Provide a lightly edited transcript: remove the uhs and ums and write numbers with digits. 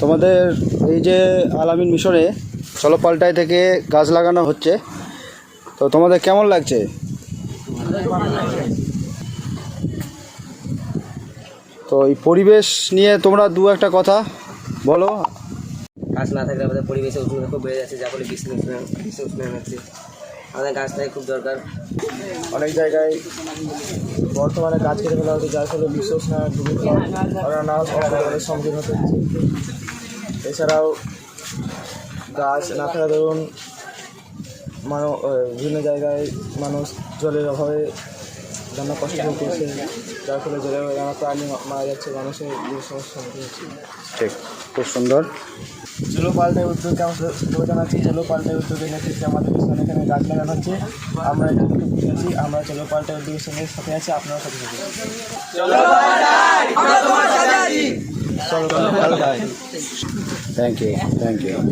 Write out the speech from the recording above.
তোমাদের এই যে আলামিন মিশনে চলো পাল্টাই থেকে গাছ লাগানো হচ্ছে, তো তোমাদের কেমন লাগছে? তো এই পরিবেশ নিয়ে তোমরা দু একটা কথা বলো। গাছ না থাকলে আমাদের পরিবেশে উষ্ণতা খুব বেড়ে যাচ্ছে, যার ফলে বিশ্ব উষ্ণায়ন হচ্ছে। আমাদের গাছ থাকা খুব দরকার। অনেক জায়গায় বর্তমানে গাছ কেটে ফেলা হচ্ছে, যার ফলে বিশ্ব উষ্ণায়ন খুবই নানা সমস্যার সম্মুখীন হতে হচ্ছে। এছাড়াও গাছ না থাকা ধরুন বিভিন্ন জায়গায় মানুষ জলের অভাবে নানা কষ্ট করতেছে, যার ফলে জলের নানা প্রাণী মারা যাচ্ছে, মানুষের বিভিন্ন সমস্যার সম্মুখীন হচ্ছে। ঠিক, খুব সুন্দর। চলো পাল্টাই উদ্যোগকে আমরা শুভেচ্ছা জানাচ্ছি। চলো পাল্টাই উদ্যোগের নেতৃত্বে আমাদের পিছনে এখানে গাছ লাগানো হচ্ছে। আমরা একটু বুঝেছি, আমরা চলো পাল্টাই উদ্যোগের সঙ্গে সাথে আছি, আপনার সাথে থাকুন। চলো পাল্টাই। Thank you.